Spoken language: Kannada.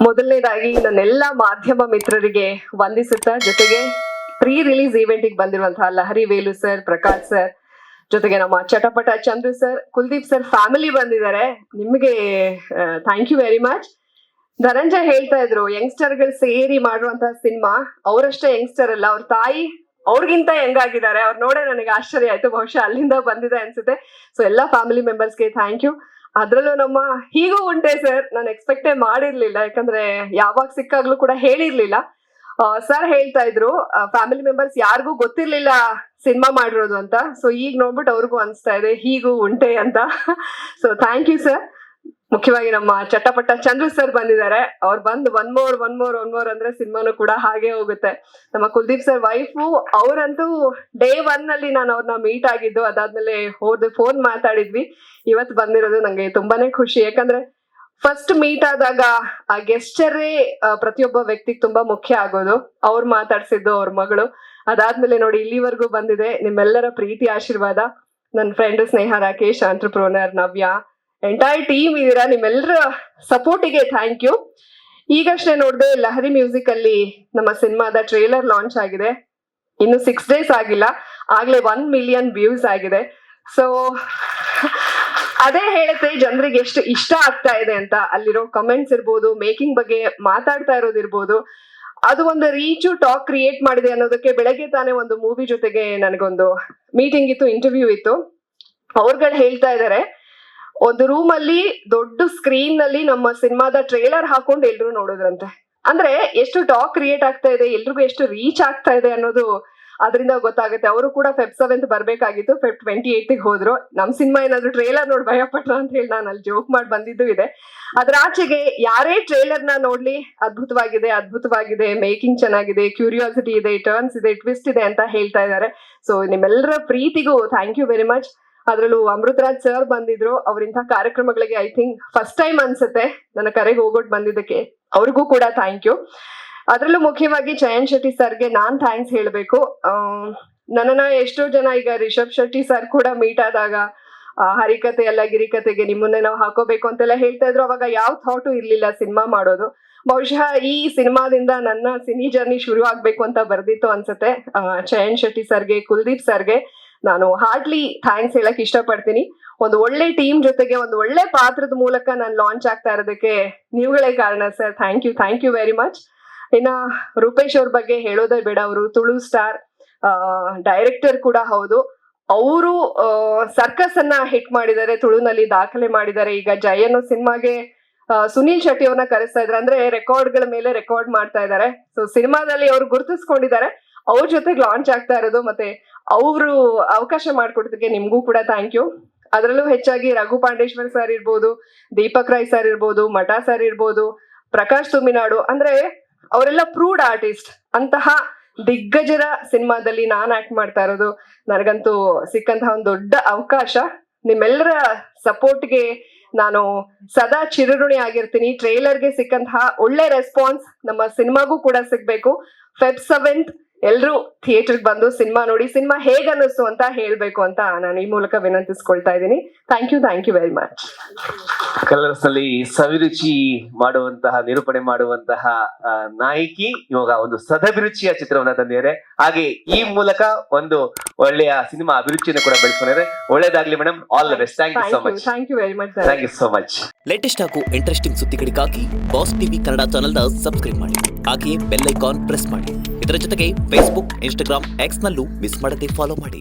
ಮೊದಲನೇದಾಗಿ ನನ್ನೆಲ್ಲ ಮಾಧ್ಯಮ ಮಿತ್ರರಿಗೆ ವಂದಿಸುತ್ತಾ, ಜೊತೆಗೆ ಪ್ರೀ ರಿಲೀಸ್ ಇವೆಂಟಿಗೆ ಬಂದಿರುವಂತಹ ಲಹರಿ ವೇಲು ಸರ್, ಪ್ರಕಾಶ್ ಸರ್, ಜೊತೆಗೆ ನಮ್ಮ Chatapata Chandru sir, Kuldeep sir family ಬಂದಿದ್ದಾರೆ. ನಿಮಗೆ thank you very much. Dhananjay ಹೇಳ್ತಾ ಇದ್ರು, ಯಂಗ್ಸ್ಟರ್ ಗಳು ಸೇರಿ ಮಾಡುವಂತಹ ಸಿನಿಮಾ. ಅವರಷ್ಟೇ ಯಂಗ್ಸ್ಟರ್ ಅಲ್ಲ, ಅವ್ರ ತಾಯಿ ಅವ್ರಿಗಿಂತ ಹೆಂಗಾಗಿದ್ದಾರೆ ಅವ್ರು ನೋಡೇ ನನಗೆ ಆಶ್ಚರ್ಯ ಆಯ್ತು. ಬಹುಶಃ ಅಲ್ಲಿಂದ ಬಂದಿದೆ ಅನ್ಸುತ್ತೆ. ಸೊ ಎಲ್ಲಾ ಫ್ಯಾಮಿಲಿ ಮೆಂಬರ್ಸ್ಗೆ ಥ್ಯಾಂಕ್ ಯು. ಅದ್ರಲ್ಲೂ ನಮ್ಮ ಹೀಗೂ ಉಂಟೆ ಸರ್, ನಾನು ಎಕ್ಸ್ಪೆಕ್ಟೇ ಮಾಡಿರ್ಲಿಲ್ಲ, ಯಾಕಂದ್ರೆ ಯಾವಾಗ ಸಿಕ್ಕಾಗ್ಲೂ ಕೂಡ ಹೇಳಿರ್ಲಿಲ್ಲ. ಸರ್ ಹೇಳ್ತಾ ಇದ್ರು ಫ್ಯಾಮಿಲಿ ಮೆಂಬರ್ಸ್ ಯಾರಿಗೂ ಗೊತ್ತಿರ್ಲಿಲ್ಲ ಸಿನಿಮಾ ಮಾಡಿರೋದು ಅಂತ. ಸೊ ಈಗ ನೋಡ್ಬಿಟ್ಟು ಅವ್ರಿಗೂ ಅನ್ಸ್ತಾ ಇದೆ ಹೀಗೂ ಉಂಟೆ ಅಂತ. So thank you sir. ಮುಖ್ಯವಾಗಿ ನಮ್ಮ ಚಟಪಟ ಚಂದ್ರು ಸರ್ ಬಂದಿದ್ದಾರೆ. ಅವ್ರು ಬಂದು ಒನ್ ಮೋರ್ ಅಂದ್ರೆ ಸಿನಿಮಾನು ಕೂಡ ಹಾಗೆ ಹೋಗುತ್ತೆ. ನಮ್ಮ ಕುಲ್ದೀಪ್ ಸರ್ ವೈಫು, ಅವರಂತೂ ಡೇ 1 ಅಲ್ಲಿ ನಾನು ಅವ್ರನ್ನ ಮೀಟ್ ಆಗಿದ್ದು. ಅದಾದ್ಮೇಲೆ ಫೋನ್ ಮಾತಾಡಿದ್ವಿ. ಇವತ್ತು ಬಂದಿರೋದು ನಂಗೆ ತುಂಬಾನೇ ಖುಷಿ. ಯಾಕಂದ್ರೆ ಫಸ್ಟ್ ಮೀಟ್ ಆದಾಗ ಆ ಗೆಸ್ಚರೇ ಪ್ರತಿಯೊಬ್ಬ ವ್ಯಕ್ತಿಗೆ ತುಂಬಾ ಮುಖ್ಯ ಆಗೋದು. ಅವ್ರು ಮಾತಾಡ್ಸಿದ್ದು ಅವ್ರ ಮಗಳು. ಅದಾದ್ಮೇಲೆ ನೋಡಿ ಇಲ್ಲಿವರೆಗೂ ಬಂದಿದೆ. ನಿಮ್ಮೆಲ್ಲರ ಪ್ರೀತಿ ಆಶೀರ್ವಾದ. ನನ್ನ ಫ್ರೆಂಡ್ ಸ್ನೇಹ, ರಾಕೇಶ್, ಆಂಟ್ರಪ್ರೋನರ್, ನವ್ಯ, ಎಂಟೈರ್ ಟೀಮ್ ಇದೀರಾ. ನಿಮ್ಮೆಲ್ಲರ ಸಪೋರ್ಟಿಗೆ ಥ್ಯಾಂಕ್ ಯು. ಈಗಷ್ಟೇ ನೋಡಿದೆ ಲಹರಿ ಮ್ಯೂಸಿಕ್ ಅಲ್ಲಿ ನಮ್ಮ ಸಿನಿಮಾದ ಟ್ರೇಲರ್ ಲಾಂಚ್ ಆಗಿದೆ. ಇನ್ನು 6 days ಆಗಿಲ್ಲ, ಆಗ್ಲೇ 1 million ವ್ಯೂಸ್ ಆಗಿದೆ. ಸೊ ಅದೇ ಹೇಳುತ್ತೆ ಜನರಿಗೆ ಎಷ್ಟು ಇಷ್ಟ ಆಗ್ತಾ ಇದೆ ಅಂತ. ಅಲ್ಲಿರೋ ಕಮೆಂಟ್ಸ್ ಇರ್ಬೋದು, ಮೇಕಿಂಗ್ ಬಗ್ಗೆ ಮಾತಾಡ್ತಾ ಇರೋದಿರ್ಬೋದು, ಅದು ಒಂದು ರೀಚು ಟಾಕ್ ಕ್ರಿಯೇಟ್ ಮಾಡಿದೆ ಅನ್ನೋದಕ್ಕೆ ಬೆಳಗ್ಗೆ ತಾನೇ ಒಂದು ಮೂವಿ ಜೊತೆಗೆ ನನಗೊಂದು ಮೀಟಿಂಗ್ ಇತ್ತು, ಇಂಟರ್ವ್ಯೂ ಇತ್ತು. ಅವ್ರುಗಳು ಹೇಳ್ತಾ ಇದಾರೆ, ಒಂದು ರೂಮ್ ಅಲ್ಲಿ ದೊಡ್ಡ ಸ್ಕ್ರೀನ್ ನಲ್ಲಿ ನಮ್ಮ ಸಿನಿಮಾದ ಟ್ರೇಲರ್ ಹಾಕೊಂಡು ಎಲ್ರು ನೋಡೋದ್ರಂತೆ. ಅಂದ್ರೆ ಎಷ್ಟು ಟಾಕ್ ಕ್ರಿಯೇಟ್ ಆಗ್ತಾ ಇದೆ, ಎಲ್ರಿಗೂ ಎಷ್ಟು ರೀಚ್ ಆಗ್ತಾ ಇದೆ ಅನ್ನೋದು ಅದರಿಂದ ಗೊತ್ತಾಗುತ್ತೆ. ಅವರು ಕೂಡ Feb 7th ಬರ್ಬೇಕಾಗಿತ್ತು, Feb 28th ಹೋದ್ರು. ನಮ್ ಸಿನಿಮಾ ಏನಾದ್ರು ಟ್ರೇಲರ್ ನೋಡಿ ಭಯಪಟ್ರ ಅಂತ ಹೇಳಿ ನಾನು ಅಲ್ಲಿ ಜೋಕ್ ಮಾಡಿ ಬಂದಿದ್ದು ಇದೆ. ಅದ್ರ ಆಚೆಗೆ ಯಾರೇ ಟ್ರೇಲರ್ ನ ನೋಡ್ಲಿ ಅದ್ಭುತವಾಗಿದೆ, ಮೇಕಿಂಗ್ ಚೆನ್ನಾಗಿದೆ, ಕ್ಯೂರಿಯಾಸಿಟಿ ಇದೆ, ಟರ್ನ್ಸ್ ಇದೆ, ಟ್ವಿಸ್ಟ್ ಇದೆ ಅಂತ ಹೇಳ್ತಾ ಇದ್ದಾರೆ. ಸೊ ನಿಮ್ಮೆಲ್ಲರ ಪ್ರೀತಿಗೂ ಥ್ಯಾಂಕ್ ಯು ವೆರಿ ಮಚ್. ಅದ್ರಲ್ಲೂ ಅಮೃತರಾಜ್ ಸರ್ ಬಂದಿದ್ರು. ಅವ್ರಿಂಥ ಕಾರ್ಯಕ್ರಮಗಳಿಗೆ ಐ ಥಿಂಕ್ ಫಸ್ಟ್ ಟೈಮ್ ಅನ್ಸುತ್ತೆ ನನ್ನ ಕರೆಗೆ ಹೋಗೋಟ್ ಬಂದಿದ್ದಕ್ಕೆ. ಅವ್ರಿಗೂ ಕೂಡ ಥ್ಯಾಂಕ್ ಯು. ಅದ್ರಲ್ಲೂ ಮುಖ್ಯವಾಗಿ ಚಯನ್ ಶೆಟ್ಟಿ ಸರ್ಗೆ ನಾನ್ ಥ್ಯಾಂಕ್ಸ್ ಹೇಳ್ಬೇಕು. ನನ್ನನ್ನ ಎಷ್ಟೋ ಜನ, ಈಗ ರಿಷಬ್ ಶೆಟ್ಟಿ ಸರ್ ಕೂಡ ಮೀಟ್ ಆದಾಗ ಹರಿಕತೆ ಎಲ್ಲ ಗಿರಿಕತೆಗೆ ನಿಮ್ಮನ್ನೇ ನಾವು ಹಾಕೋಬೇಕು ಅಂತೆಲ್ಲ ಹೇಳ್ತಾ ಇದ್ರು. ಅವಾಗ ಯಾವ ಥಾಟು ಇರ್ಲಿಲ್ಲ ಸಿನಿಮಾ ಮಾಡೋದು. ಬಹುಶಃ ಈ ಸಿನಿಮಾದಿಂದ ನನ್ನ ಸಿನಿ ಜರ್ನಿ ಶುರು ಆಗ್ಬೇಕು ಅಂತ ಬರ್ದಿತ್ತು ಅನ್ಸುತ್ತೆ. ಚಯನ್ ಶೆಟ್ಟಿ ಸರ್ಗೆ, ಕುಲ್ದೀಪ್ ಸರ್ಗೆ ನಾನು ಹಾರ್ಟ್ಲಿ ಥ್ಯಾಂಕ್ಸ್ ಹೇಳಕ್ ಇಷ್ಟಪಡ್ತೀನಿ. ಒಂದು ಒಳ್ಳೆ ಟೀಮ್ ಜೊತೆಗೆ ಒಂದು ಒಳ್ಳೆ ಪಾತ್ರದ ಮೂಲಕ ನಾನು ಲಾಂಚ್ ಆಗ್ತಾ ಇರೋದಕ್ಕೆ ನೀವುಗಳೇ ಕಾರಣ sir. Thank you very much. ಇನ್ನ ರೂಪೇಶ್ ಅವ್ರ ಬಗ್ಗೆ ಹೇಳೋದೇ ಬೇಡ. ಅವರು ತುಳು ಸ್ಟಾರ್, ಡೈರೆಕ್ಟರ್ ಕೂಡ ಹೌದು. ಅವರು ಸರ್ಕಸ್ ಅನ್ನ ಹಿಟ್ ಮಾಡಿದ್ದಾರೆ, ತುಳುನಲ್ಲಿ ದಾಖಲೆ ಮಾಡಿದ್ದಾರೆ. ಈಗ ಜೈ ಅನ್ನೋ ಸಿನಿಮಾಗೆ ಸುನೀಲ್ ಶೆಟ್ಟಿ ಅವ್ರನ್ನ ಕರೆಸ್ತಾ ಇದ್ದಾರೆ. ಅಂದ್ರೆ ರೆಕಾರ್ಡ್ಗಳ ಮೇಲೆ ರೆಕಾರ್ಡ್ ಮಾಡ್ತಾ ಇದ್ದಾರೆ. ಸೊ ಸಿನಿಮಾದಲ್ಲಿ ಅವ್ರು ಗುರುತಿಸ್ಕೊಂಡಿದ್ದಾರೆ. ಅವ್ರ ಜೊತೆಗೆ ಲಾಂಚ್ ಆಗ್ತಾ ಇರೋದು, ಮತ್ತೆ ಅವರು ಅವಕಾಶ ಮಾಡ್ಕೊಡೋದಕ್ಕೆ ನಿಮ್ಗೂ ಕೂಡ ಥ್ಯಾಂಕ್ ಯು. ಅದರಲ್ಲೂ ಹೆಚ್ಚಾಗಿ ರಘು ಪಾಂಡೇಶ್ವರ್ ಸರ್ ಇರ್ಬೋದು, ದೀಪಕ್ ರಾಯ್ ಸರ್ ಇರ್ಬೋದು, ಮಠ ಸರ್ ಇರ್ಬೋದು, ಪ್ರಕಾಶ್ ತುಮಿನಾಡು, ಅಂದ್ರೆ ಅವರೆಲ್ಲ ಪ್ರೂವ್ಡ್ ಆರ್ಟಿಸ್ಟ್. ಅಂತಹ ದಿಗ್ಗಜರ ಸಿನಿಮಾದಲ್ಲಿ ನಾನ್ ಆಕ್ಟ್ ಮಾಡ್ತಾ ಇರೋದು ನನಗಂತೂ ಸಿಕ್ಕಂತಹ ಒಂದು ದೊಡ್ಡ ಅವಕಾಶ. ನಿಮ್ಮೆಲ್ಲರ ಸಪೋರ್ಟ್ಗೆ ನಾನು ಸದಾ ಚಿರಋಣಿ ಆಗಿರ್ತೀನಿ. ಟ್ರೇಲರ್ಗೆ ಸಿಕ್ಕಂತಹ ಒಳ್ಳೆ ರೆಸ್ಪಾನ್ಸ್ ನಮ್ಮ ಸಿನಿಮಾಗೂ ಕೂಡ ಸಿಗ್ಬೇಕು. Feb 7th ಎಲ್ರು ಥಿಯೇಟರ್ಗೆ ಬಂದು ಸಿನಿಮಾ ನೋಡಿ, ಸಿನಿಮಾ ಹೇಗ್ ಅನ್ನಿಸ್ತು ಅಂತ ಹೇಳ್ಬೇಕು ಅಂತ ನಾನು ಈ ಮೂಲಕ ವಿನಂತಿಸ್ಕೊಳ್ತಾ ಇದ್ದೀನಿ. Thank you very much. Colors ನಲ್ಲಿ ಸವಿರುಚಿ ಮಾಡುವಂತಹ, ನಿರೂಪಣೆ ಮಾಡುವಂತಹ ನಾಯಕಿ ಇವಾಗ ಒಂದು ಸದಭಿರುಚಿಯ ಚಿತ್ರವನ್ನ ತಂದಿದ್ದಾರೆ. ಹಾಗೆ ಈ ಮೂಲಕ ಒಂದು ಒಳ್ಳೆಯ ಸಿನಿಮಾ ಅಭಿರುಚಿಯನ್ನು ಕೂಡ ಬೆಳೆಸ್ಕೊಂಡಿದ್ದಾರೆ. ಒಳ್ಳೇದಾಗ್ಲಿ madam, all the best. Thank you so much. Thank you very much. Thank you so much. Latest ಹಾಗೂ ಇಂಟ್ರೆಸ್ಟಿಂಗ್ ಸುದ್ದಿಗಳಿಗಾಗಿ ಬಾಸ್ ಟಿವಿ ಕನ್ನಡ ಚಾನೆಲ್ನ ಸಬ್ಸ್ಕ್ರೈಬ್ ಮಾಡಿ. ಹಾಗೆಯೇ ಬೆಲ್ ಐಕಾನ್ ಪ್ರೆಸ್ ಮಾಡಿ. ಇದರ ಜೊತೆಗೆ ಫೇಸ್ಬುಕ್, ಇನ್ಸ್ಟಾಗ್ರಾಮ್, ಎಕ್ಸ್ ನಲ್ಲೂ ಮಿಸ್ ಮಾಡದೆ ಫಾಲೋ ಮಾಡಿ.